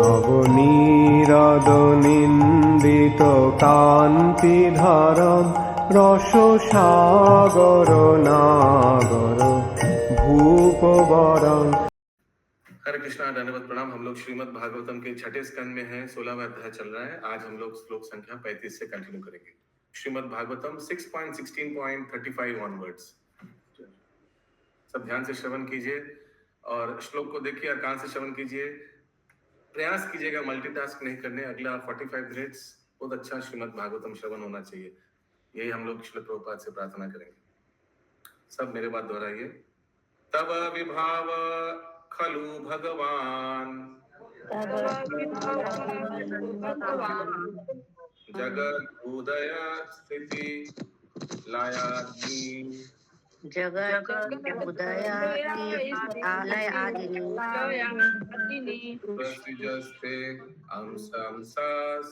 নবনীরদ-নিন্দিত কান্তিধারম রসসাগর নাগর ভূপবরং। हरे कृष्णा, दंडवत प्रणाम। हम लोग श्रीमद् भागवतम के छठे स्कंद में हैं, 16वां अध्याय चल रहा है। आज हम लोग श्लोक संख्या 35 से कंटिन्यू करेंगे। श्रीमद् भागवतम 6.16.35 ऑनवर्ड्स। सब ध्यान से श्रवण कीजिए और श्लोक को देखिए और कान से श्रवण कीजिए। प्रयास कीजिएगा मल्टीटास्क नहीं करने। अगला 45 मिनट्स बहुत अच्छा श्रीमद् भागवतम श्रवण होना चाहिए। यही हम लोग श्रील प्रभुपाद से प्रार्थना करेंगे। सब मेरे बात दोहराइए। तब विभाव खलु भगवान जगत उदय स्थिति लयाग्नि जगत उदयादिनी प्रसृजस्ते अंशांशास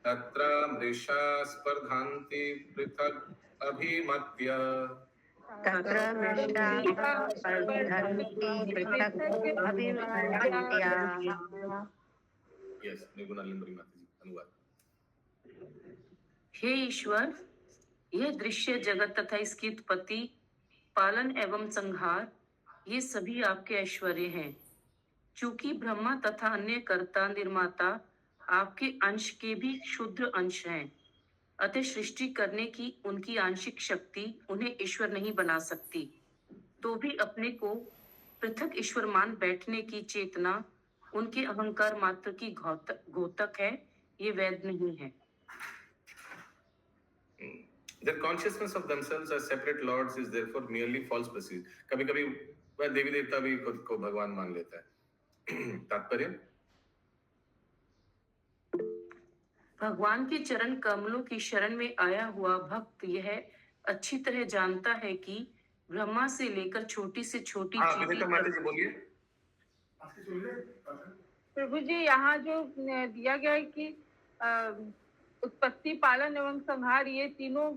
तत्र मृषा स्पर्धन्ति पृथक् अभिमत्य। यस, निर्गुणालिंबरी माता जी, अनुवाद। हे ईश्वर, यह दृश्य जगत तथा इसकी उत्पत्ति, पालन एवं संहार, ये सभी आपके ऐश्वर्य हैं। चूंकि ब्रह्मा तथा अन्य कर्ता निर्माता आपके अंश के भी क्षुद्र अंश हैं, अतः सृष्टि करने की उनकी आंशिक शक्ति उन्हें ईश्वर नहीं बना सकती। तो भी अपने को पृथक ईश्वर मान बैठने की चेतना उनके अहंकार मात्र की घोतक है, ये वैध नहीं है। Their consciousness of themselves as separate lords is therefore merely false prestige. कभी-कभी वह देवी देवता भी खुद को भगवान मान लेता है। तात्पर्य, भगवान के चरण कमलों की शरण में आया हुआ भक्त यह अच्छी तरह जानता है कि ब्रह्मा से लेकर छोटी से छोटी चीटी माता जी बोलिए। प्रभु जी, यहाँ जो दिया गया है कि उत्पत्ति, पालन एवं संहार ये तीनों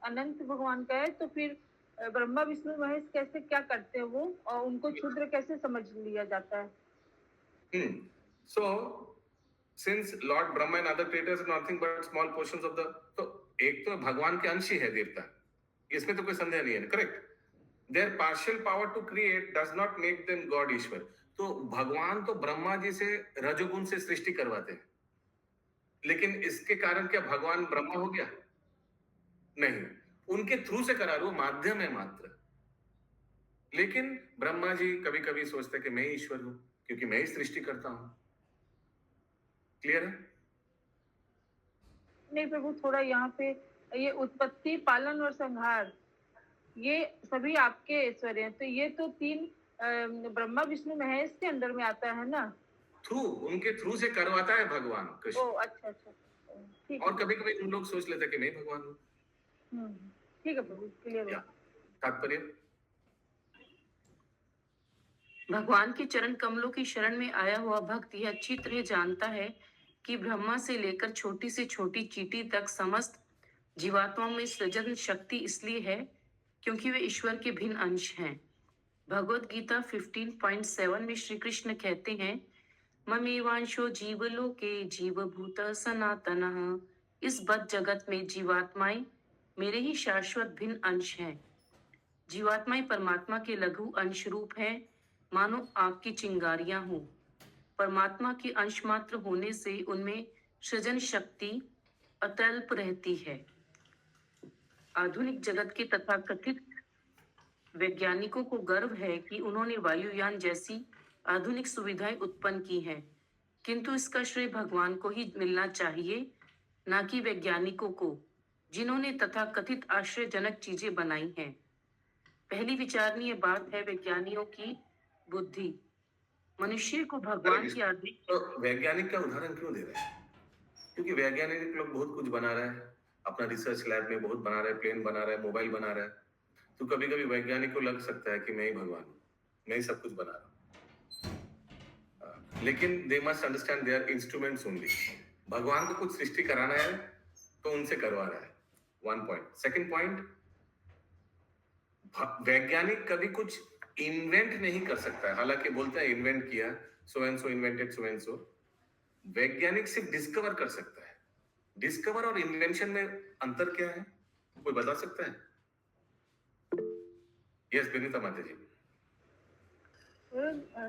अनंत भगवान का है, तो फिर ब्रह्मा विष्णु महेश कैसे क्या करते हैं वो, और उनको क्षुद्र कैसे समझ लिया जाता है? So since Lord Brahma and other creators are nothing but small portions of the, तो एक तो भगवान के अंश ही है देवता, इसमें तो कोई संदेह नहीं है, correct? Their partial power to create does not make them God ईश्वर। तो भगवान तो ब्रह्मा जी से रजोगुण से सृष्टि करवाते हैं, लेकिन इसके कारण क्या भगवान ब्रह्मा हो गया? नहीं, उनके थ्रू से करा रहा, वो माध्यम है मात्र। लेकिन ब्रह्मा जी कभी कभी सोचते कि मैं ईश्वर हूं क्योंकि मैं ही सृष्टि करता हूं। क्लियर है? नहीं प्रभु, थोड़ा यहाँ पे ये उत्पत्ति, पालन और संहार ये सभी आपके ऐश्वर्य हैं, तो ये तो तीन ब्रह्मा विष्णु महेश के अंदर में आता है ना? थ्रू, उनके थ्रू से करवाता है भगवान कृष्ण। ओ अच्छा अच्छा, ठीक। और कभी कभी उन लोग सोच लेते कि मैं भगवान हूँ। ठीक है प्रभु, क्लियर हो। तात्पर्य, भगवान के चरण कमलों की शरण में आया हुआ भक्त यह अच्छी तरह जानता है कि ब्रह्मा से लेकर छोटी से छोटी चींटी तक समस्त जीवात्माओं में सृजन शक्ति इसलिए है क्योंकि वे ईश्वर के भिन्न अंश हैं। भगवद गीता 15.7 में श्री कृष्ण कहते हैं, ममेवांशो जीवलोके जीवभूत सनातनः। इस बद्ध जगत में जीवात्माएं मेरे ही शाश्वत भिन्न अंश हैं। जीवात्माएं परमात्मा के लघु अंश रूप है, मानो आग की चिंगारियां हों। परमात्मा के अंश मात्र होने से उनमें सृजन शक्ति अतल्प रहती है। आधुनिक जगत के तथाकथित वैज्ञानिकों को गर्व है कि उन्होंने वायुयान जैसी आधुनिक सुविधाएं उत्पन्न की हैं, किंतु इसका श्रेय भगवान को ही मिलना चाहिए, ना कि वैज्ञानिकों को, जिन्होंने तथाकथित आश्चर्यजनक चीजें बनाई हैं। पहली विचारणीय बात है वैज्ञानिकों की बुद्धि। मनुष्य को भगवान की आदि। तो वैज्ञानिक का उदाहरण क्यों दे रहे हैं? क्योंकि वैज्ञानिक लोग बहुत कुछ बना रहे हैं, अपना रिसर्च लैब में बहुत बना रहे हैं, प्लेन बना रहे हैं, मोबाइल बना रहे हैं। तो कभी कभी वैज्ञानिक को लग सकता है कि मैं ही भगवान हूँ, मैं ही सब कुछ बना रहा हूँ। लेकिन they must understand they are instruments only. भगवान को कुछ सृष्टि कराना है तो उनसे करवा रहा है। 1 पॉइंट। सेकंड पॉइंट, वैज्ञानिक कभी कुछ इन्वेंट नहीं कर सकता है। हालांकि बोलते हैं इन्वेंट किया, so and so invented so and so. वैज्ञानिक सिर्फ डिस्कवर कर सकता है। डिस्कवर और इन्वेंशन में अंतर क्या है, कोई बता सकता है? यस विनीता माता जी।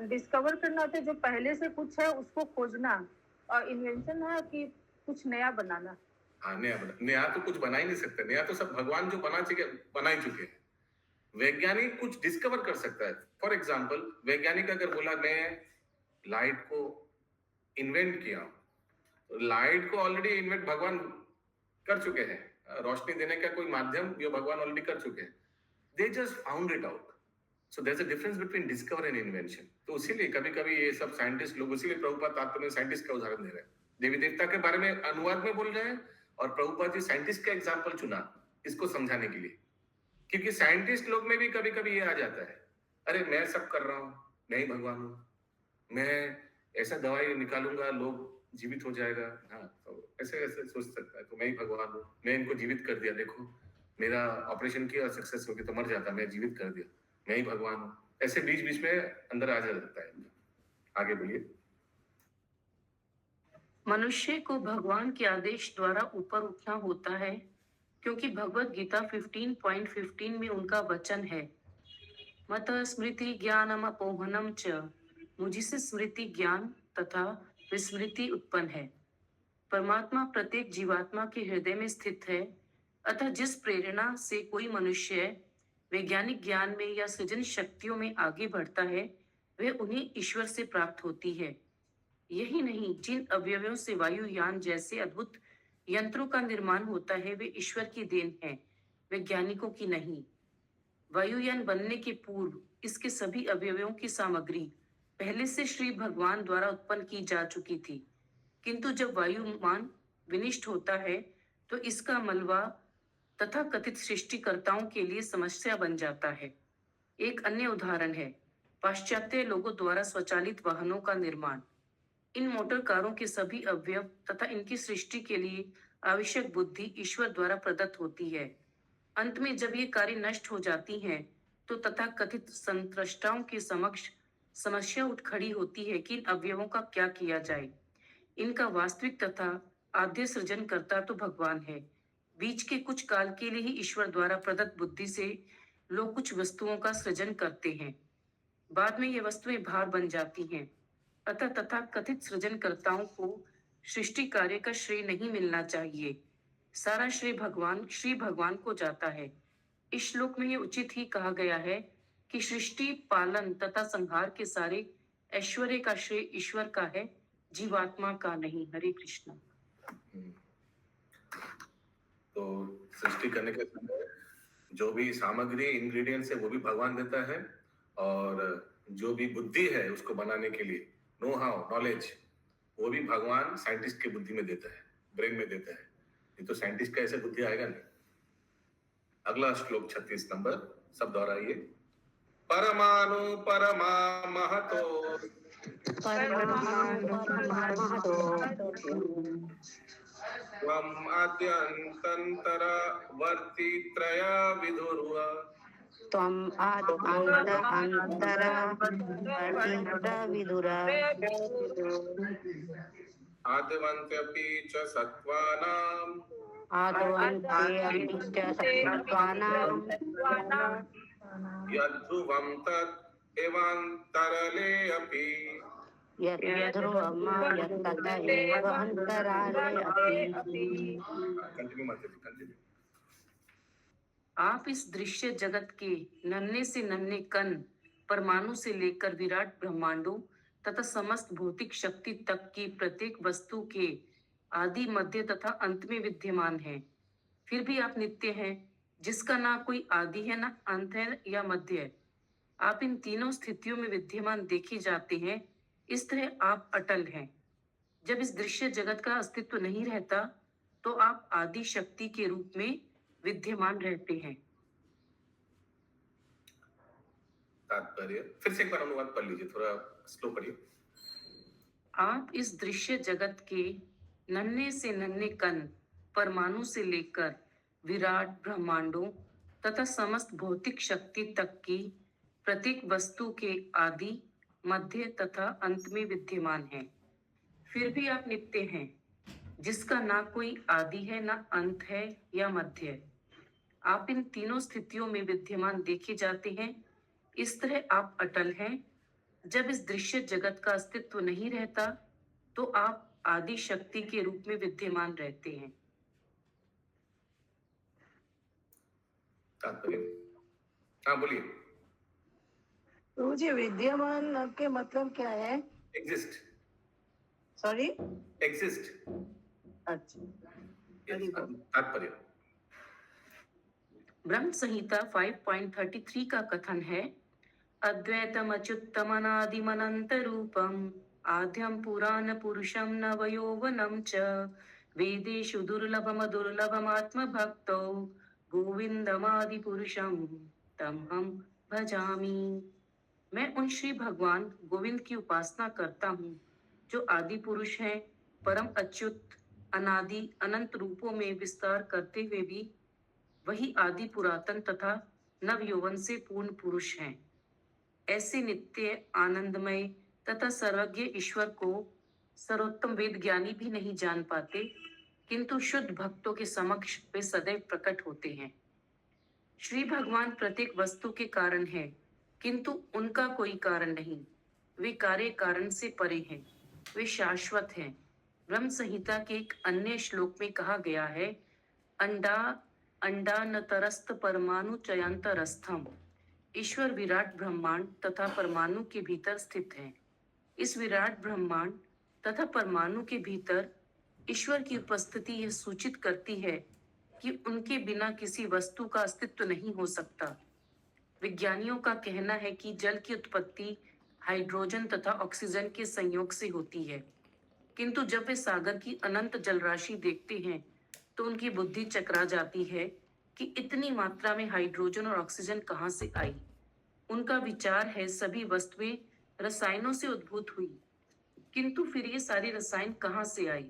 डिस्कवर करना होता है, जो पहले से कुछ है उसको खोजना, और इन्वेंशन है कि कुछ नया बनाना। हाँ, नया तो कुछ बना ही नहीं सकते। नया तो सब भगवान जो बना ही चुके हैं। वैज्ञानिक कुछ डिस्कवर कर सकता है। फॉर एग्जाम्पल, वैज्ञानिक अगर बोला मैं लाइट को इन्वेंट किया, तो लाइट को ऑलरेडी इन्वेंट भगवान कर चुके हैं। रोशनी देने का कोई माध्यम जो भगवान ऑलरेडी कर चुके हैं। They just found it out. So there is a difference between discover and invention. तो इसीलिए कभी कभी ये सब साइंटिस्ट लोग, इसीलिए प्रभुपाद तात्पर्य में साइंटिस्ट का उदाहरण दे रहे हैं। देवी देवता के बारे में अनुवाद में बोल रहे हैं, और प्रभुपाद जी साइंटिस्ट का एग्जाम्पल चुना इसको समझाने के लिए। क्योंकि साइंटिस्ट लोग में भी कभी कभी ये आ जाता है, अरे मैं सब कर रहा हूँ, मैं ही भगवान हूँ, मैं ऐसा दवाई निकालूंगा लोग जीवित हो जाएगा। हाँ, तो ऐसे ऐसे सोच सकता है, तो मैं ही भगवान हूँ, मैं इनको जीवित कर दिया, देखो मेरा ऑपरेशन किया सक्सेस हो गया, तो मर जाता, मैं जीवित कर दिया, मैं ही भगवान हूँ। ऐसे बीच बीच में अंदर आ जाता है। आगे बोलिए। मनुष्य को भगवान के आदेश द्वारा ऊपर उठना होता है, क्योंकि भगवत गीता 15.15 में उनका वचन है, मत स्मृति ज्ञानम अपोहनम च, मुझसे स्मृति ज्ञान तथा विस्मृति उत्पन्न है। परमात्मा प्रत्येक जीवात्मा के हृदय में स्थित है, अतः जिस प्रेरणा से कोई मनुष्य वैज्ञानिक ज्ञान में या सृजन शक्तियों में आगे बढ़ता है, वह उन्हें ईश्वर से प्राप्त होती है। यही नहीं, जिन अवयवों से वायुयान जैसे अद्भुत यंत्रों का निर्माण होता है, वे ईश्वर की देन है, वैज्ञानिकों की नहीं। वायुयान बनने के पूर्व इसके सभी अवयवों की सामग्री पहले से श्री भगवान द्वारा उत्पन्न की जा चुकी थी, किंतु जब वायुमान विनिष्ट होता है तो इसका मलबा तथा कथित सृष्टिकर्ताओं के लिए समस्या बन जाता है। एक अन्य उदाहरण है पाश्चात्य लोगों द्वारा स्वचालित वाहनों का निर्माण। इन मोटर कारों के सभी अवयव तथा इनकी सृष्टि के लिए आवश्यक बुद्धि ईश्वर द्वारा प्रदत्त होती है। अंत में जब ये कार्य नष्ट हो जाती हैं, तो तथाकथित संतृष्टाओं के समक्ष समस्या उठ खड़ी होती है कि इन अवयवों का क्या किया जाए। इनका वास्तविक तथा आद्य सृजनकर्ता तो भगवान है। बीच के कुछ काल के लिए ही ईश्वर द्वारा प्रदत्त बुद्धि से लोग कुछ वस्तुओं का सृजन करते हैं, बाद में ये वस्तुएं भार बन जाती हैं। अतः तथा कथित सृजनकर्ताओं को सृष्टि कार्य का श्रेय नहीं मिलना चाहिए, सारा श्रेय श्री भगवान को जाता है। इस श्लोक में ये उचित ही कहा गया है कि सृष्टि पालन तथा संहार के सारे ऐश्वर्य का श्रेय ईश्वर का है, जीवात्मा का नहीं। हरे कृष्ण। तो सृष्टि करने के समय जो भी सामग्री इंग्रेडिएंट्स है वो भी भगवान देता है, और जो भी बुद्धि है उसको बनाने के लिए नो हाउ नॉलेज, वो भी भगवान साइंटिस्ट की बुद्धि में देता है, ब्रेन में देता है। ये तो साइंटिस्ट का ऐसे बुद्धि आएगा नहीं। अगला श्लोक 36 नंबर, सब दोहराइए। परमाणु परमा महतो त्वम् आद्यन्तरवर्ती त्रया विधुर्वा त्वम् विदुरा आद्यवन्त्यपि च सत्त्वानाम् यद्ध्रुवं तत् एवान्तरले अपि। कंटिन्यू। आप इस दृश्य जगत के नन्हे से नन्हे कण परमाणु से लेकर विराट ब्रह्मांडों तथा समस्त भौतिक शक्ति तक की प्रत्येक वस्तु के आदि मध्य तथा अंत में विद्यमान है। फिर भी आप नित्य हैं, जिसका ना कोई आदि है ना अंत है या मध्य है। आप इन तीनों स्थितियों में विद्यमान देखे जाते हैं। इस तरह आप अटल हैं। जब इस दृश्य जगत का अस्तित्व नहीं रहता, तो आप आदि शक्ति के रूप में विद्यमान रहते हैं। तात्पर्य फिर से एक बार अनुवाद पढ़ लीजिए, थोड़ा स्लो पढ़िए। आप इस दृश्य जगत के नन्हे से नन्हे कण परमाणु से लेकर विराट ब्रह्मांडों तथा समस्त भौतिक शक्ति तक की प्रत्येक वस्तु के आदि, मध्य तथा अंत में विद्यमान है। फिर भी आप नित्य हैं, जिसका ना कोई आदि है, ना अंत है या मध्य। आप इन तीनों स्थितियों में विद्यमान देखे जाते हैं। इस तरह आप अटल हैं। जब इस दृश्य जगत का अस्तित्व नहीं रहता, तो आप आदि शक्ति के रूप में विद्यमान रहते हैं। तात्पर्य। हाँ बोलिए। प्रभु जी, विद्यमान के मतलब क्या है? एग्जिस्ट। Sorry, exist. अच्छा, तात्पर्य। ब्रह्म संहिता 5.33 का कथन है, अद्वैतम अच्युतम अनादिम अनंत रूपम आद्यम पुराण पुरुषम नवयौवनम च वेदेषु दुर्लभम दुर्लभम आत्म भक्तो गोविंदमादि पुरुषम तम हम भजामि। मैं उन श्री भगवान गोविंद की उपासना करता हूँ, जो आदि पुरुष हैं, परम अच्युत, अनादि अनंत रूपों में विस्तार करते हुए भी वही आदि पुरातन तथा नव यौवन से पूर्ण पुरुष हैं। ऐसे नित्य, आनंदमय तथा सर्वज्ञ ईश्वर को सर्वोत्तम वेद ज्ञानी भी नहीं जान पाते, किंतु शुद्ध भक्तों के समक्ष वे सदैव प्रकट होते हैं। श्री भगवान प्रत्येक वस्तु के कारण है, किंतु उनका कोई कारण नहीं। वे कार्य कारण से परे हैं, वे शाश्वत हैं। ब्रह्म संहिता के एक अन्य श्लोक में कहा गया है, अंडा अंडा न तरस्त परमाणु चयांतरस्थम। ईश्वर विराट ब्रह्मांड तथा परमाणु के भीतर स्थित है। इस विराट ब्रह्मांड तथा परमाणु के भीतर ईश्वर की उपस्थिति यह सूचित करती है कि उनके बिना किसी वस्तु का अस्तित्व नहीं हो सकता। विज्ञानियों का कहना है कि जल की उत्पत्ति हाइड्रोजन तथा ऑक्सीजन के संयोग से होती है, किंतु जब वे सागर की अनंत जलराशि देखते हैं तो उनकी बुद्धि चकरा जाती है कि इतनी मात्रा में हाइड्रोजन और ऑक्सीजन कहाँ से आई। उनका विचार है सभी वस्तुएं रसायनों से उद्भूत हुई, किंतु फिर ये सारी रसायन कहाँ से आई,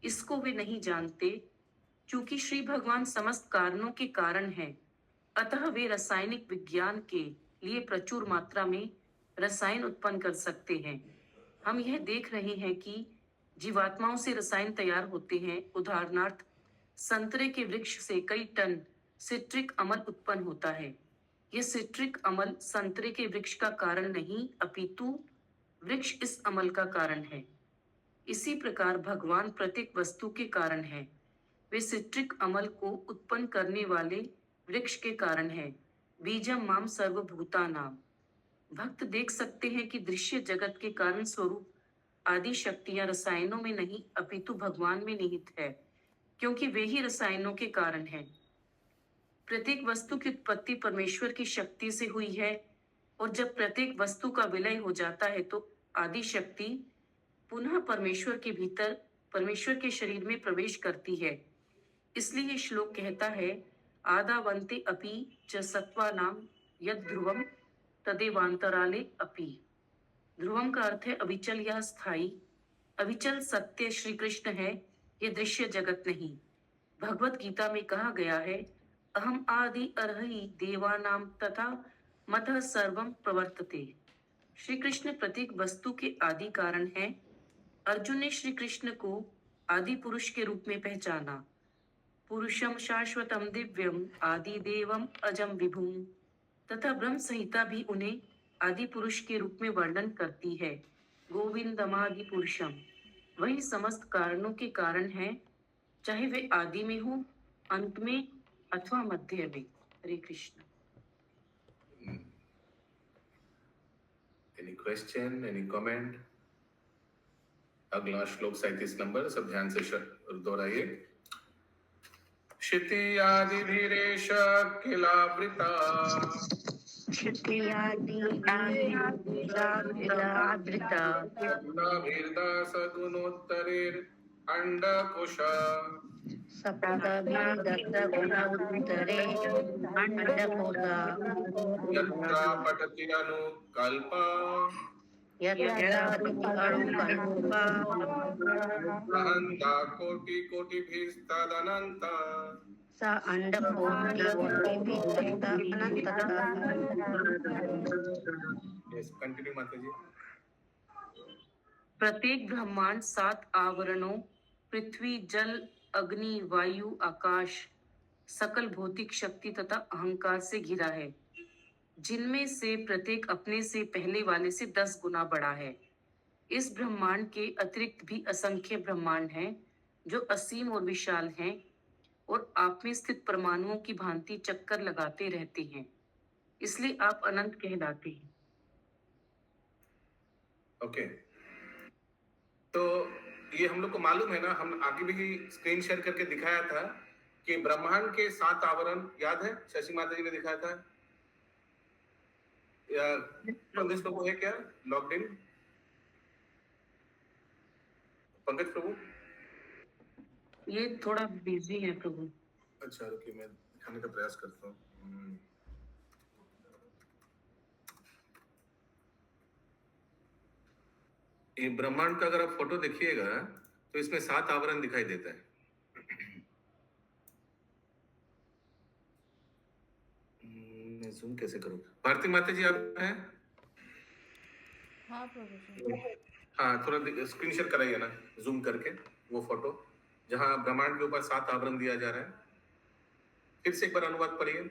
इसको वे नहीं जानते। चूंकि श्री भगवान समस्त कारणों के कारण हैं, अतः वे रासायनिक विज्ञान के लिए प्रचुर मात्रा में रसायन उत्पन्न कर सकते हैं। हम यह देख रहे हैं कि जीवात्माओं से रसायन तैयार होते हैं। उदाहरणार्थ, संतरे के वृक्ष से कई टन सिट्रिक अम्ल उत्पन्न होता है। यह सिट्रिक अम्ल संतरे के वृक्ष का कारण नहीं, अपितु वृक्ष इस अम्ल का कारण है। इसी प्रकार भगवान प्रत्येक वस्तु के कारण है। वे सिट्रिक अम्ल को उत्पन्न करने वाले वृक्ष के कारण है। बीजम माम सर्वभूतानाम। भक्त देख सकते हैं कि दृश्य जगत के कारण स्वरूप आदि शक्तियां रसायनों में नहीं, अपितु भगवान में निहित है, क्योंकि वे ही रसायनों के कारण हैं। प्रत्येक वस्तु की उत्पत्ति परमेश्वर की शक्ति से हुई है, और जब प्रत्येक वस्तु का विलय हो जाता है तो आदि शक्ति पुनः परमेश्वर के भीतर, परमेश्वर के शरीर में प्रवेश करती है। इसलिए ये श्लोक कहता है, आदावंते अपि च सत्वानाम यद ध्रुवम तदेवांतराले अपि। ध्रुवम का अर्थ है अविचल या स्थायी। अविचल सत्य श्री कृष्ण है, ये दृश्य जगत नहीं। भगवत गीता में कहा गया है, अहम आदि अर्हि देवानाम तथा मतः सर्वम प्रवर्तते। श्री कृष्ण प्रत्येक वस्तु के आदि कारण हैं। अर्जुन ने श्री कृष्ण को आदि पुरुष के रूप में पहचाना। पुरुषम शाश्वतम दिव्यम आदि देवम अजम विभुम। तथा ब्रह्म संहिता भी उन्हें आदि पुरुष के रूप में वर्णन करती है। गोविंदमादि पुरुषम, वही समस्त कारणों के कारण हैं, चाहे वे आदि में हो, अंत में अथवा मध्य में। हरे Krishna. Any question, any comment? अगला श्लोक 37 नंबर, सब ध्यान से दोहराइए। क्षिति आदि धीरेश किलावृता गुणाभिर्दा सगुणोत्तरेर अंडकोश यत्रा पठति अनुकल्प अहंता कोटि कोटिभिस्तदनंत सा अंडकोटी यस, कंटिन्यू माता जी। प्रत्येक ब्रह्मांड 7 आवरणों पृथ्वी, जल, अग्नि, वायु, आकाश, सकल भौतिक शक्ति तथा अहंकार से घिरा है, जिनमें से प्रत्येक अपने से पहले वाले से 10 गुना बड़ा है। इस ब्रह्मांड के अतिरिक्त भी असंख्य ब्रह्मांड हैं जो असीम और विशाल हैं और आप में स्थित परमाणुओं की भांति चक्कर लगाते रहते हैं, इसलिए आप अनंत कहलाते हैं। ओके, तो ये हम लोग को मालूम है ना, हम आगे भी स्क्रीन शेयर करके दिखाया था कि ब्रह्मांड के 7 आवरण याद है, शशि माता जी ने दिखाया था या पंकज प्रभु है क्या लॉग्ड इन? पंकज प्रभु ये थोड़ा बिजी है प्रभु। अच्छा, रुकिए मैं दिखाने का प्रयास करता हूँ। ये ब्रह्मांड का अगर आप फोटो देखिएगा तो इसमें 7 आवरण दिखाई देता है। मैं जूम कैसे करूं? भारती माता जी आप हैं? हाँ प्रभु जी। हाँ, थोड़ा स्क्रीन शेयर कराइए ना जूम करके वो फोटो जहां ब्रह्मांड के ऊपर 7 आवरण दिया जा रहा है। फिर से एक बार अनुवाद पढ़िए।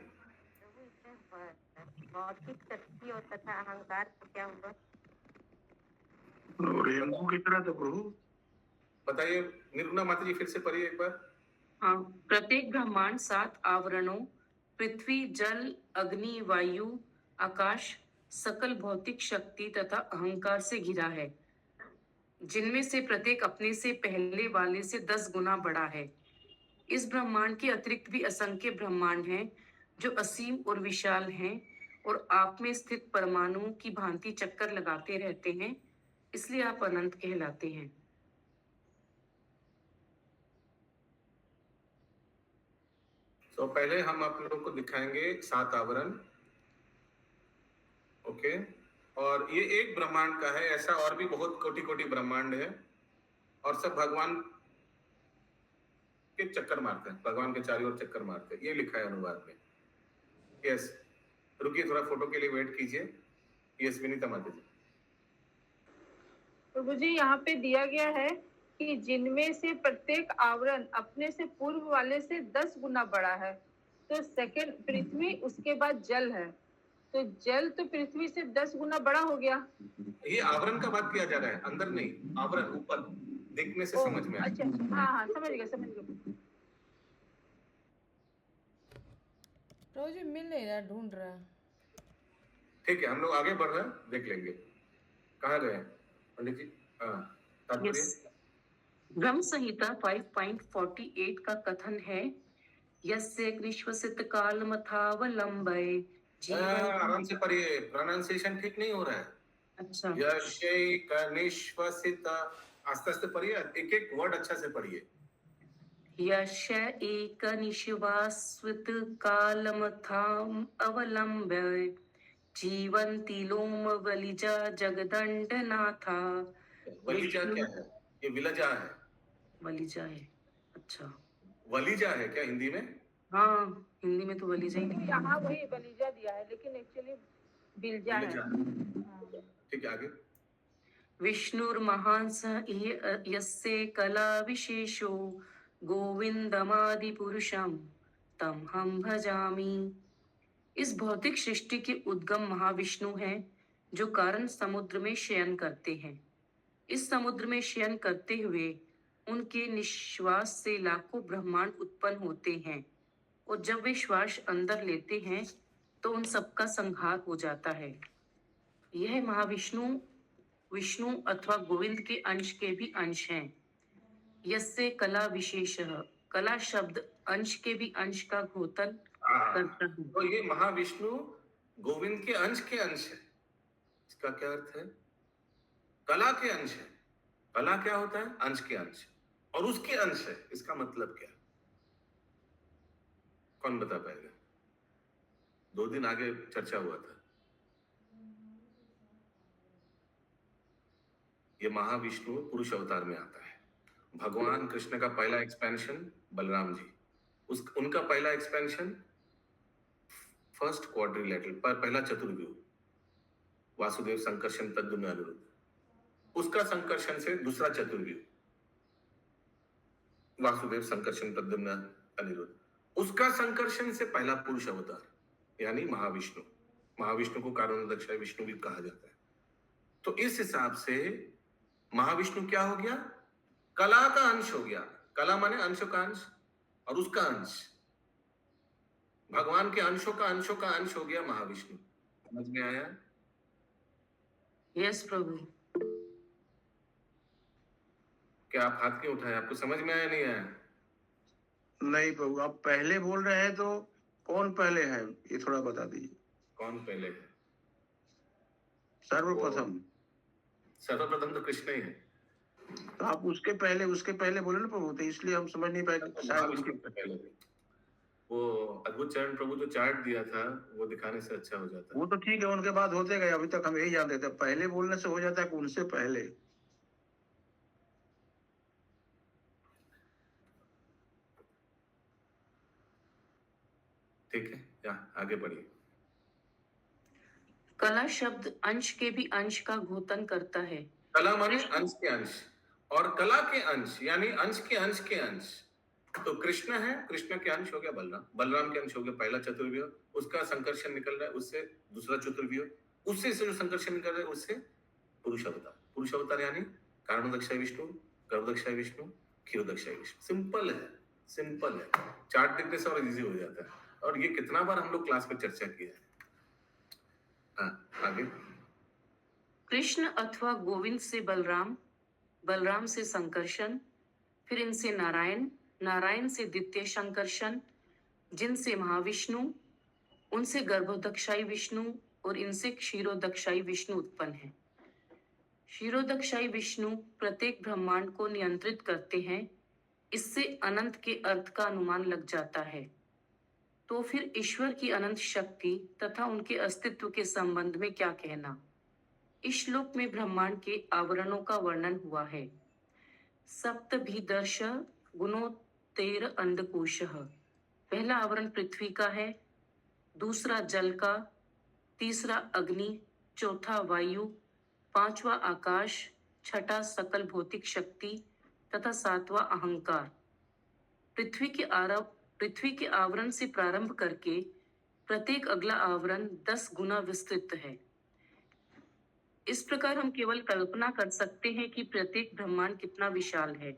भौतिक शक्ति और तथा अहंकार का क्या हुआ? रेनबो की तरह था प्रभु। बताइए निर्गुणा माता जी, फिर से पढ़िए एक बार। हाँ, प्रत्येक ब्रह्मांड 7 आवरणों पृथ्वी, जल, अग्नि, वायु, आकाश, सकल भौतिक शक्ति तथा अहंकार से घिरा है, जिनमें से प्रत्येक अपने से पहले वाले से 10 गुना बड़ा है। इस ब्रह्मांड के अतिरिक्त भी असंख्य ब्रह्मांड हैं जो असीम और विशाल हैं और आप में स्थित परमाणुओं की भांति चक्कर लगाते रहते हैं, इसलिए आप अनंत कहलाते हैं। तो पहले हम आप लोगों को दिखाएंगे 7 आवरण। ओके, और ये एक ब्रह्मांड का है, ऐसा और भी बहुत कोटि कोटि ब्रह्मांड है और सब भगवान के चक्कर मारते हैं, भगवान के चारों ओर चक्कर मारते हैं, ये लिखा है अनुवाद में। यस, रुकिए थोड़ा फोटो के लिए वेट कीजिए। यस विनीता माता जी। प्रभु जी यहाँ पे दिया गया है कि जिनमें से प्रत्येक आवरण अपने से पूर्व वाले से 10 गुना बड़ा है। तो सेकंड पृथ्वी, उसके बाद जल है, तो जल तो पृथ्वी से 10 गुना बड़ा हो गया। ये आवरण का बात किया जा रहा है, अंदर नहीं, आवरण ऊपर देखने से समझ में अच्छा, हाँ हाँ, समझ गया समझ गया। प्रभु जी मिल नहीं रहा, ढूंढ रहा। ठीक है, हम लोग आगे बढ़ रहे हैं, देख लेंगे। कहाँ गए पंडित जी? हाँ, तात्पर्य। ब्रह्म संहिता 5.48 का कथन है, यस्य निश्वसित काल मथावलंबय आराम से पढ़िए, प्रोनाउंसिएशन ठीक नहीं हो रहा है। अच्छा, यशैक निश्वसित, आस्ते आस्ते पढ़िए, एक एक वर्ड अच्छा से पढ़िए। यश एक निश्वास्वित कालमथाम अवलंब्य जीवन्ति लोम वलिजा जगदंड नाथा। वलिजा क्या है? ये विलजा है। वलिजा है, अच्छा। वलिजा है क्या हिंदी में? हाँ, हिंदी में तो वलिजा ही है। यहाँ वही बलिजा दिया है, लेकिन एक्चुअली बिलजा है। ठीक है, आगे। विष्णुर्महांस यस्य कला विशेषो गोविंदमादि पुरुषम तम हम भजामि। इस भौतिक सृष्टि के उद्गम महाविष्णु हैं जो कारण समुद्र में शयन करते हैं। इस समुद्र में शयन करते हुए उनके निश्वास से लाखों ब्रह्मांड उत्पन्न होते हैं और जब वे श्वास अंदर लेते हैं तो उन सबका संहार हो जाता है। यह महाविष्णु विष्णु अथवा गोविंद के अंश के भी अंश हैं। यस्य कला विशेषः, कला शब्द अंश के भी अंश का घोतन करता है। तो ये महाविष्णु गोविंद के अंश है। इसका क्या अर्थ है? कला के अंश है। कला क्या होता है? अंश के अंश, और उसके अंश है, इसका मतलब क्या? कौन बता पाएगा? 2 दिन आगे चर्चा हुआ था। ये महाविष्णु पुरुष अवतार में आता है। भगवान कृष्ण का पहला एक्सपेंशन बलराम जी, उनका पहला एक्सपेंशन फर्स्ट क्वाड्रिलेटरल, पहला चतुर्व्यूह, वासुदेव संकर्षण तद्दुम्न अनिरुद्ध। उसका संकर्षण से दूसरा चतुर्व्यूह, वासुदेव संकर्षण तद्दुम्न अनिरुद्ध। उसका संकर्षण से पहला पुरुष अवतार यानी महाविष्णु। महाविष्णु को कारणोदक्षाय विष्णु भी कहा जाता है। तो इस हिसाब से महाविष्णु क्या हो गया? कला का अंश हो गया। कला माने अंशों का अंश, और उसका अंश भगवान के अंशों का अंश हो गया महाविष्णु। समझ में आया? यस प्रभु। क्या आप हाथ क्यों उठाए? आपको समझ में आया नहीं आया? नहीं प्रभु, आप पहले बोल रहे हैं तो कौन पहले है ये थोड़ा बता दीजिए। कौन पहले है? सर्वप्रथम। सर्वप्रथम तो कृष्ण ही है। तो आप उसके पहले बोले ना प्रभु, तो इसलिए हम समझ नहीं पाए कि शायद महाविष्णु उसके से पहले। वो अद्भुत चरण प्रभु जो चार्ट दिया था वो दिखाने से अच्छा हो जाता। वो तो ठीक है, उनके बाद होते गए। अभी तक हम यही जानते थे पहले बोलने से हो जाता है कि उनसे पहले। ठीक है, या आगे बढ़िए। कला शब्द अंश के भी अंश का घोतन करता है। कला माने अंश के अंश, और कला के अंश यानी अंश के अंश के अंश। तो कृष्ण है, कृष्ण के अंश हो गया बलराम, बलराम के अंश हो गया पहला चतुर्व्यूह, उसका संकर्षण निकल रहा है उससे दूसरा चतुर्व्यूह, उससे जो संकर्षण निकल रहा है उससे पुरुष अवतार। पुरुष अवतार यानी कारणोदक्षाय विष्णु, गर्भदक्षाय विष्णु, क्षीरोदक्षाय विष्णु। सिंपल है, सिंपल है। चार्ट देखने से और इजी हो जाता है। और ये कितना बार हम लोग क्लास में चर्चा किया है। हाँ, आगे। कृष्ण अथवा गोविंद से बलराम, बलराम से संकर्षण, फिर इनसे नारायण, नारायण से द्वितीय संकर्षण, जिनसे महाविष्णु, उनसे गर्भोदक्षाई विष्णु और इनसे क्षीरोदक्षाई विष्णु उत्पन्न है। क्षीरोदक्षाई विष्णु प्रत्येक ब्रह्मांड को नियंत्रित करते हैं। इससे अनंत के अर्थ का अनुमान लग जाता है। तो फिर ईश्वर की अनंत शक्ति तथा उनके अस्तित्व के संबंध में क्या कहना? इस श्लोक में ब्रह्मांड के आवरणों का वर्णन हुआ है। सप्तभिदर्श गुणोत्तेर अंडकोशः। पहला आवरण पृथ्वी का है, दूसरा जल का, तीसरा अग्नि, चौथा वायु, पांचवा आकाश, छठा सकल भौतिक शक्ति तथा सातवां अहंकार। पृथ्वी के आवरण से प्रारंभ करके प्रत्येक अगला आवरण 10 गुना विस्तृत है। इस प्रकार हम केवल कल्पना कर सकते हैं कि प्रत्येक ब्रह्मांड कितना विशाल है।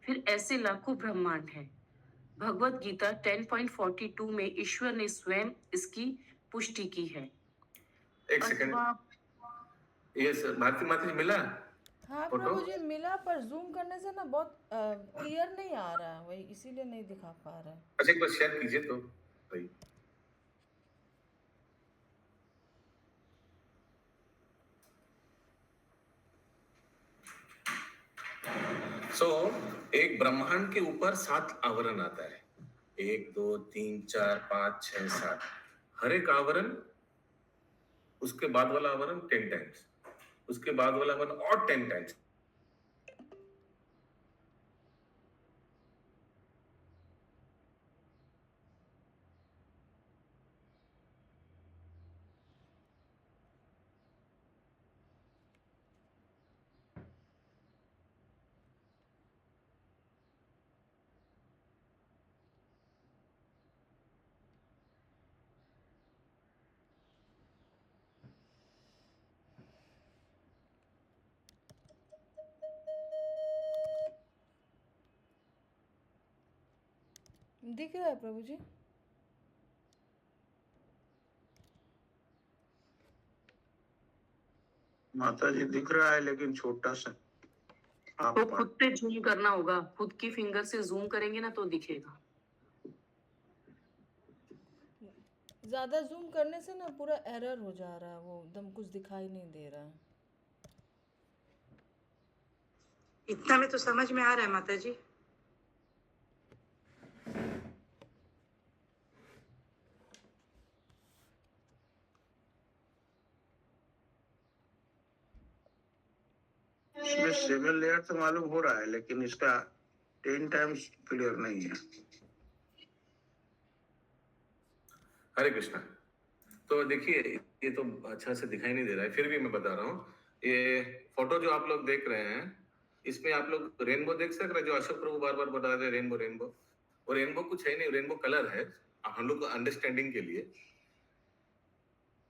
फिर ऐसे लाखों ब्रह्मांड हैं। भगवत गीता 10.42 में ईश्वर ने स्वयं इसकी पुष्टि की है। एक सेकंड। ये भारती माता जी मिला? हाँ फोटो? प्रभु जी मिला, पर जूम करने से ना बहुत क्लियर नहीं आ रहा है, वही इसीलिए नहीं दिखा पा रहा है। अच्छा एक बार शेयर कीजिए तो भाई। एक ब्रह्मांड के ऊपर 7 आवरण आता है। 1 2 3 4 5 6 7। हर एक आवरण, उसके बाद वाला आवरण 10 टाइम्स, उसके बाद वाला आवरण और 10 टाइम्स। दिख रहा है प्रभु जी? माता जी दिख रहा है लेकिन छोटा सा। आप तो खुद पे जूम करना होगा, खुद की फिंगर से जूम करेंगे ना तो दिखेगा। ज्यादा जूम करने से ना पूरा एरर हो जा रहा है, वो एकदम कुछ दिखाई नहीं दे रहा है। इतना में तो समझ में आ रहा है माता जी। इसमें 7 लेयर तो मालूम हो रहा है, लेकिन इसका 10 टाइम्स क्लियर नहीं है। हरे कृष्णा। तो देखिए, ये तो अच्छा से दिखाई नहीं दे रहा है, फिर भी मैं बता रहा हूँ। ये फोटो जो आप लोग देख रहे हैं, इसमें आप लोग रेनबो देख सक रहे हैं, जो अशोक प्रभु बार बार बता रहे हैं, रेनबो रेनबो। और रेनबो कुछ है नहीं, रेनबो कलर है हम लोग को अंडरस्टैंडिंग के लिए।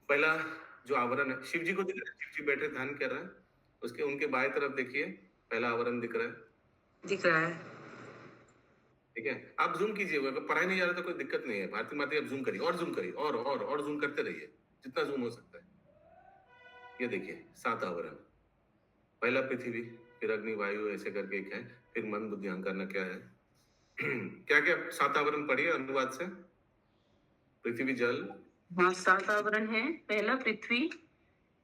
पहला जो आवरण है, शिव जी को दिख रहा है, शिव जी बैठे ध्यान कर रहे हैं, उसके उनके बाएं तरफ देखिए, पहला आवरण दिख रहा है। दिख रहा है। ठीक है, आप जूम कीजिए, अगर पढ़ाई नहीं जा रहा तो कोई दिक्कत नहीं है, भारती माता आप जूम करिए, और जूम करिए, और जूम करते रहिए, जितना जूम हो सकता है। ये देखिए 7 आवरण, पहला पृथ्वी, फिर अग्नि वायु ऐसे करके एक है, फिर मन बुद्धि अहंकार न क्या है। क्या क्या 7 आवरण पढ़िए अनुवाद से। पृथ्वी जल, हाँ, 7 आवरण है। पहला पृथ्वी,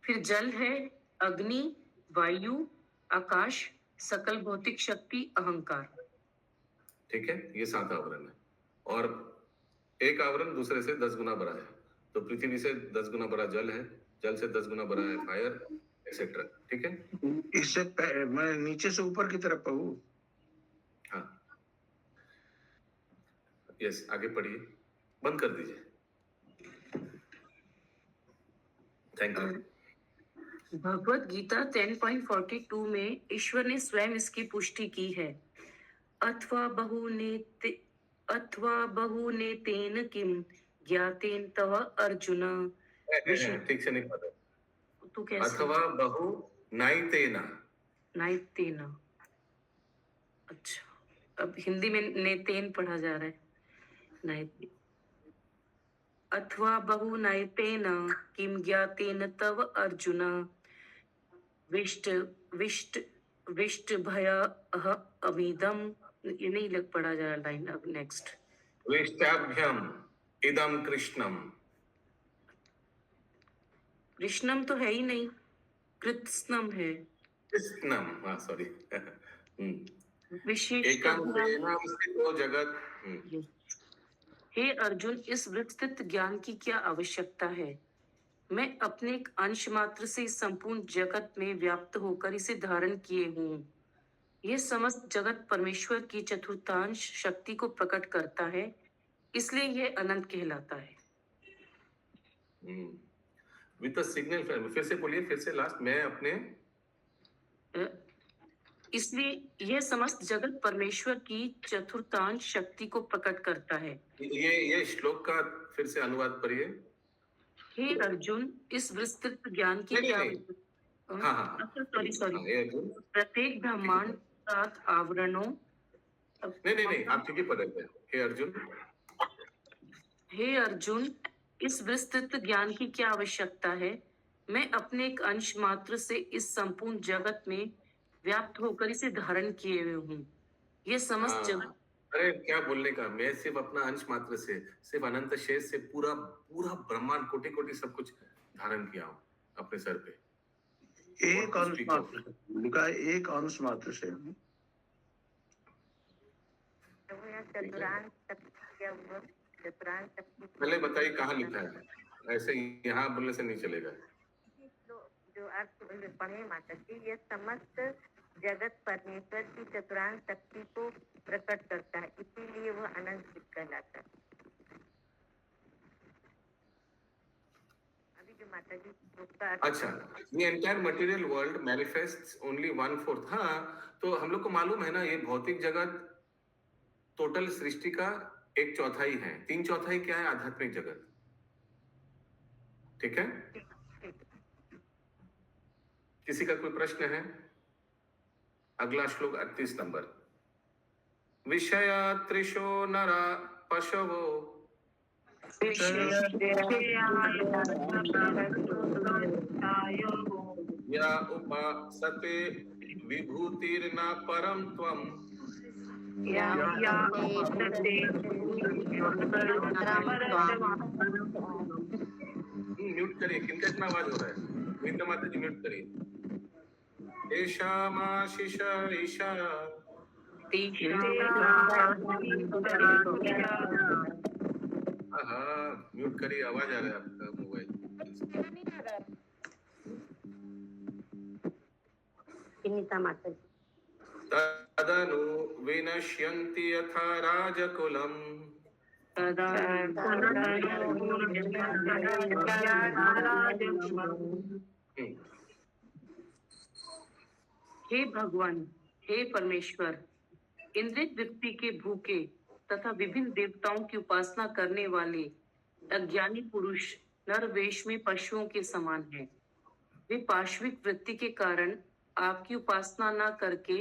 फिर जल है, अग्नि, वायु, आकाश, सकल भौतिक शक्ति, अहंकार। ठीक है, ये 7 आवरण है। और एक आवरण दूसरे से 10 गुना बड़ा है। तो पृथ्वी से 10 गुना बड़ा जल है, जल से 10 गुना बड़ा है फायर, एक्सेट्रा। ठीक है, इससे मैं नीचे से ऊपर की तरफ पढ़ूं? हाँ, यस, आगे पढ़िए, बंद कर दीजिए। Thank you. भगवत गीता 10.42 में ईश्वर ने स्वयं इसकी पुष्टि की है। अथवा बहुनेतेन किम ज्ञातेन तव अर्जुन। ठीक से नहीं पढ़ा। तू कैसे? अथवा बहु नाइतेना। नाइतेन। अच्छा, अब हिंदी में नेतेन पढ़ा जा रहा है। नाइतेन। अथवा बहु नाइतेन किम ज्ञातेन तव अर्जुन विष्ट विष्ट विष्ट भय अमीदम। ये नहीं लग पढ़ा जा रहा लाइन। अब नेक्स्ट, वेष्टाभ्यम इदम कृष्णम। कृष्णम तो है ही नहीं, कृत्स्नम है। कृष्णम, हाँ सॉरी। विशिष्ट एकम तेना स्थितो जगत। हे अर्जुन, इस विस्तृत ज्ञान की क्या आवश्यकता है? मैं अपने एक अंश मात्र से इस संपूर्ण जगत में व्याप्त होकर इसे धारण किए हूँ। यह समस्त जगत परमेश्वर की चतुर्थांश शक्ति को प्रकट करता है, इसलिए यह अनंत कहलाता है। विद अ सिग्नल, फिर से बोलिए, फिर से लास्ट। मैं अपने, इसलिए यह समस्त जगत परमेश्वर की चतुर्थांश शक्ति को प्रकट करता है। ये श्लोक का फिर से अनुवाद पढ़िए। हे अर्जुन, इस विस्तृत ज्ञान की नहीं, क्या नहीं, नहीं। हाँ, सॉरी, हाँ, ये अर्जुन। प्रत्येक ब्रह्मांड 7 आवरणों। नहीं, आप ठीक ही पढ़ रहे थे। हे अर्जुन, इस विस्तृत ज्ञान की क्या आवश्यकता है? मैं अपने एक अंश मात्र से इस संपूर्ण जगत में व्याप्त होकर इसे धारण किए हुए हूँ। ये समस्त जगत, अरे क्या बोलने का, मैं सिर्फ अपना अंश मात्र से, सिर्फ अनंत शेष से पूरा पूरा ब्रह्मांड कोटि कोटि सब कुछ धारण किया हूँ अपने सर पे। एक अंश मात्र लिखा है, एक अंश मात्र से। चतुरांश शक्ति क्या हुआ? चतुरांश शक्ति पहले बताइए कहाँ लिखा है, ऐसे यहाँ बोलने से नहीं चलेगा। जो अर्थ पढ़े माता जी, ये समस्त जगत परमेश्वर की चतुरांश शक्ति को प्रकट करता है, इसीलिए वो अनंत कहलाता है। अभी जो माता जी उसका अच्छा, ये entire material world manifests only 1/4। हाँ, तो हम लोग को मालूम है ना, ये भौतिक जगत टोटल सृष्टि का 1/4 है। 3/4 क्या है? आध्यात्मिक जगत। ठीक है, किसी का कोई प्रश्न है? अगला श्लोक 38 नंबर। विषया त्रिशो नरा पशवो या उपासते विभूतिर्न परम त्वम्। म्यूट करिए, किनका इतना आवाज हो रहा है? विंध्य माता जी म्यूट करिए। ईशामाशीष ईशा म्यूट करिए, आवाज आ रहा है आपका मोबाइल। माता जी तदनु विनश्यन्ति यथा राजकुलम्। हे भगवान, हे परमेश्वर, इंद्रित वृत्ति के भूखे तथा विभिन्न देवताओं की उपासना करने वाले अज्ञानी पुरुष नर वेश में पशुओं के समान हैं। वे पाश्विक वृत्ति के कारण आपकी उपासना न करके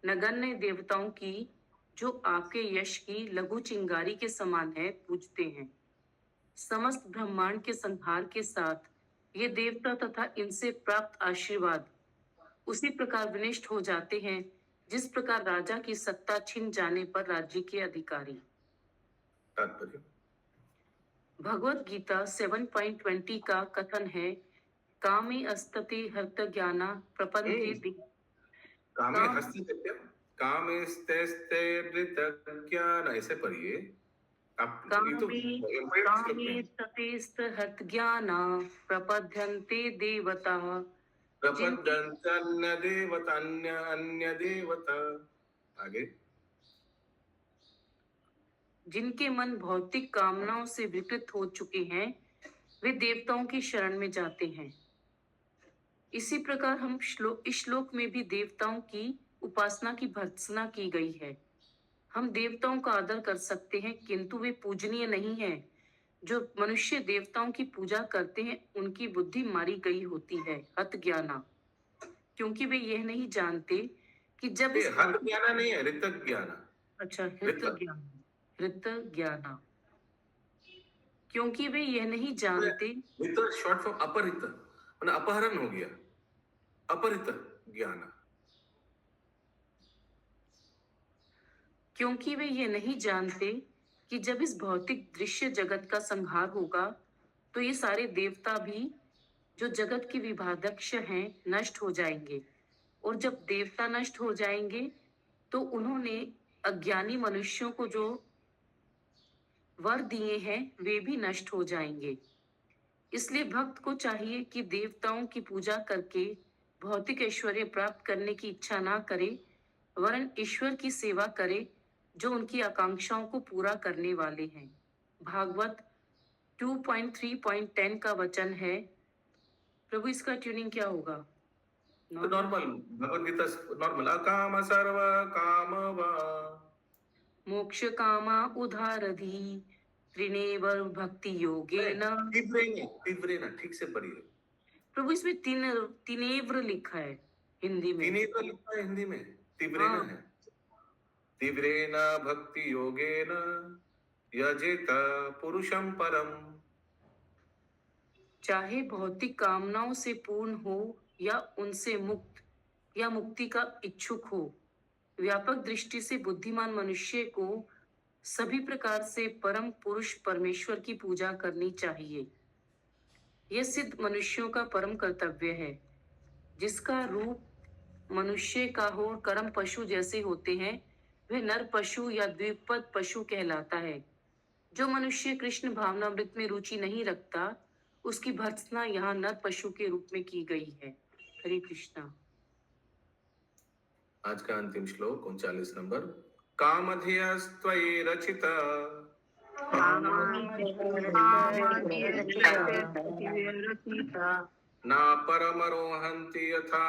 नगण्य देवताओं की, जो आपके यश की लघु चिंगारी के समान है, पूजते हैं। समस्त ब्रह्मांड के संहार के साथ ये देवता तथा इनसे प्राप्त आशीर्वाद उसी प्रकार विनष्ट हो जाते हैं जिस प्रकार राजा की सत्ता छिन जाने पर राज्य के अधिकारी। तात्पर्य भगवत गीता 7.20 का कथन है, कामे अस्तते हर्त ज्ञाना प्रपन्ते कामे हस्ते क्या कामे स्ते ज्ञान, ऐसे पढ़िए आप। ये तो कामे तते हर्त ज्ञाना प्रपद्यन्ते देवता प्रपद्यन्ते देवता अन्य देवता। आगे जिनके मन भौतिक कामनाओं से विकृत हो चुके हैं, वे देवताओं की शरण में जाते हैं। इसी प्रकार इस श्लोक में भी देवताओं की उपासना की भर्त्सना की गई है। हम देवताओं का आदर कर सकते हैं, किंतु वे पूजनीय नहीं हैं। जो मनुष्य देवताओं की पूजा करते हैं, उनकी बुद्धि मारी गई होती है, हत ज्ञाना, क्योंकि वे यह नहीं जानते कि जब ये हत ज्ञाना नहीं है, ऋत ज्ञाना। अच्छा, हृत ज्ञाना, क्योंकि वे यह नहीं जानते। ऋत शॉर्ट फॉर्म अपहृत, मतलब अपहरण हो गया, अपहृत ज्ञान। क्योंकि वे ये नहीं जानते कि जब इस भौतिक दृश्य जगत का संहार होगा तो ये सारे देवता भी, जो जगत के विभाध्यक्ष हैं, नष्ट हो जाएंगे। और जब देवता नष्ट हो जाएंगे तो उन्होंने अज्ञानी मनुष्यों को जो वर दिए हैं वे भी नष्ट हो जाएंगे। इसलिए भक्त को चाहिए कि देवताओं की पूजा करके भौतिक ऐश्वर्य प्राप्त करने की इच्छा ना करे, वरन ईश्वर की सेवा करे जो उनकी आकांक्षाओं को पूरा करने वाले हैं। भागवत 2.3.10 का वचन है। प्रभु इसका ट्यूनिंग क्या होगा? नॉर्मल भगवद गीता नॉर्मल, अकाम सर्व काम वा मोक्ष कामा उधारधि त्रिनेव भक्ति योगेन। तीव्रेन, ठीक से पढ़िए प्रभु, इसमें तीनेव्र लिखा है हिंदी में। तीनेव्र लिखा है हिंदी में, तीव्रेन है। तीव्रेन भक्ति योगेन यजेत पुरुषं परम। चाहे भौतिक कामनाओं से पूर्ण हो या उनसे मुक्त या मुक्ति का इच्छुक हो, व्यापक दृष्टि से बुद्धिमान मनुष्य को सभी प्रकार से परम पुरुष परमेश्वर की पूजा करनी चाहिए। यह सिद्ध मनुष्यों का परम कर्तव्य है। जिसका रूप मनुष्य का हो और कर्म पशु जैसे होते हैं, वह नर पशु या द्विपद पशु कहलाता है। जो मनुष्य कृष्ण भावनामृत में रुचि नहीं रखता, उसकी भर्त्सना यहाँ नर पशु के रूप में की गई है। हरे कृष्णा। आज का अंतिम श्लोक 39 नंबर। कामधियस्त्वयि रचित न परमरोहन्ति यथा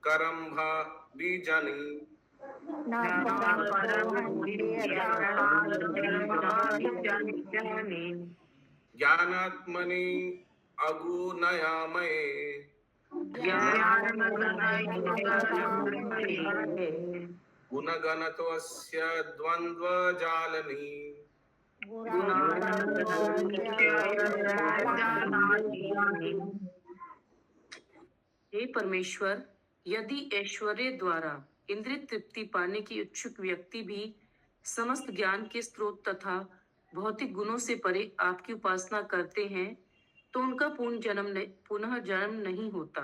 करम्भा बीजानि ज्ञानात्मनि अगुणयामये गुणगणत्वस्य द्वन्द्वजालनि। हे परमेश्वर, यदि ऐश्वर्य द्वारा इंद्रिय तृप्ति पाने की इच्छुक व्यक्ति भी समस्त ज्ञान के स्रोत तथा भौतिक गुणों से परे आपकी उपासना करते हैं, तो उनका पुनः जन्म नहीं होता।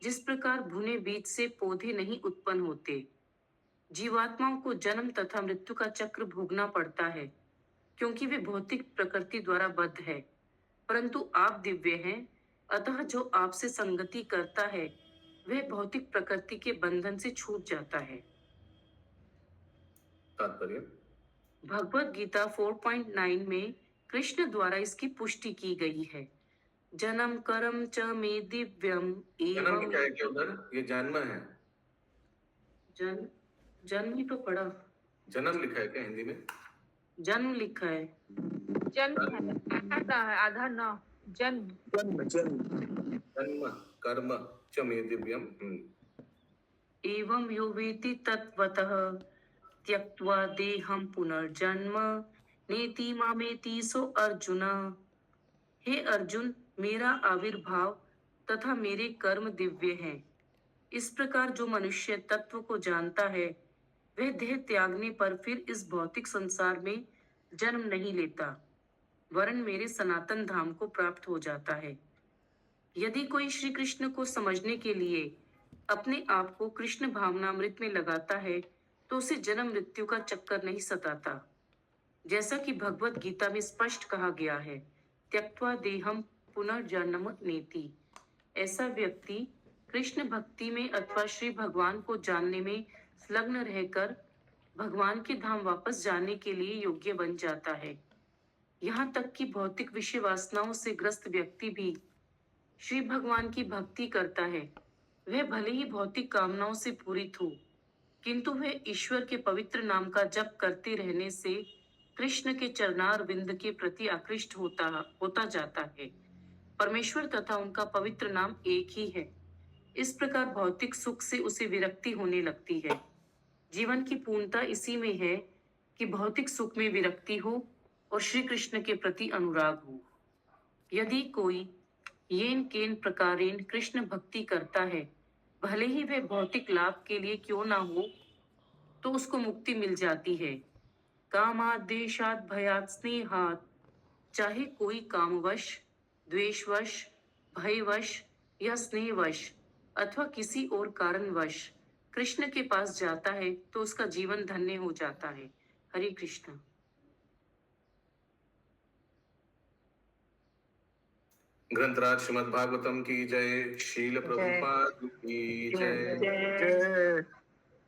जिस प्रकार भुने बीज से पौधे नहीं उत्पन्न होते, जीवात्माओं को जन्म तथा मृत्यु का चक्र भोगना पड़ता है, क्योंकि वे भौतिक प्रकृति द्वारा बद्ध है। परंतु आप दिव्य हैं, अतः जो आपसे संगति करता है वह भौतिक प्रकृति के बंधन से छूट जाता है। तात्पर्य भगवत गीता 4.9 में कृष्ण द्वारा इसकी पुष्टि की गई है। जन्म कर्म च मे दिव्यम जन्म एवं लिखा है क्या उधर? ये जन्म है। जन्म ही तो पढ़ा। जन्म लिखा है क्या हिंदी में? जन्म लिखा है। जन्म है, आधा है, आधा न, जन्म। जन्म कर्म च मे दिव्यम। एवं यो वेति तत्वतः त्यक्त्वा देहं पुनर्जन्म नेति मामेति सो अर्जुन। हे अर्जुन, मेरा आविर्भाव तथा मेरे कर्म दिव्य हैं। इस प्रकार जो मनुष्य तत्व को जानता है वह देह त्यागने पर फिर इस भौतिक संसार में जन्म नहीं लेता, वरन मेरे सनातन धाम को प्राप्त हो जाता है। यदि कोई श्री कृष्ण को समझने के लिए अपने आप को कृष्ण भावनामृत में लगाता है तो उसे जन्म मृत्यु का चक्कर नहीं सताता। जैसा कि भगवत गीता में स्पष्ट कहा गया है, त्यक्त्वा देहम पुनर्जन्म नेति। ऐसा व्यक्ति कृष्ण भक्ति में अथवा श्री भगवान को जानने में संलग्न रहकर भगवान के धाम वापस जाने के लिए योग्य बन जाता है। यहाँ तक कि भौतिक विषय वासनाओं से ग्रस्त व्यक्ति भी श्री भगवान की भक्ति करता है। वह भले ही भौतिक कामनाओं से पूरित हो, किंतु वह ईश्वर के पवित्र नाम का जप करते रहने से कृष्ण के चरणार बिंद के प्रति आकृष्ट होता जाता है। परमेश्वर तथा उनका पवित्र नाम एक ही है। इस प्रकार भौतिक सुख से उसे विरक्ति होने लगती है। जीवन की पूर्णता इसी में है कि भौतिक सुख में विरक्ति हो और श्री कृष्ण के प्रति अनुराग हो। यदि कोई येन केन प्रकारेण कृष्ण भक्ति करता है, भले ही वह भौतिक लाभ के लिए क्यों ना हो, तो उसको मुक्ति मिल जाती है। कामाद देशात भयात स्नेहात, चाहे कोई कामवश, द्वेषवश, भयवश या स्नेहवश अथवा किसी और कारणवश कृष्ण के पास जाता है तो उसका जीवन धन्य हो जाता है। हरे कृष्ण। ग्रंथराज श्रीमद् भागवतम की जय। शील प्रभुपाद की जय। जय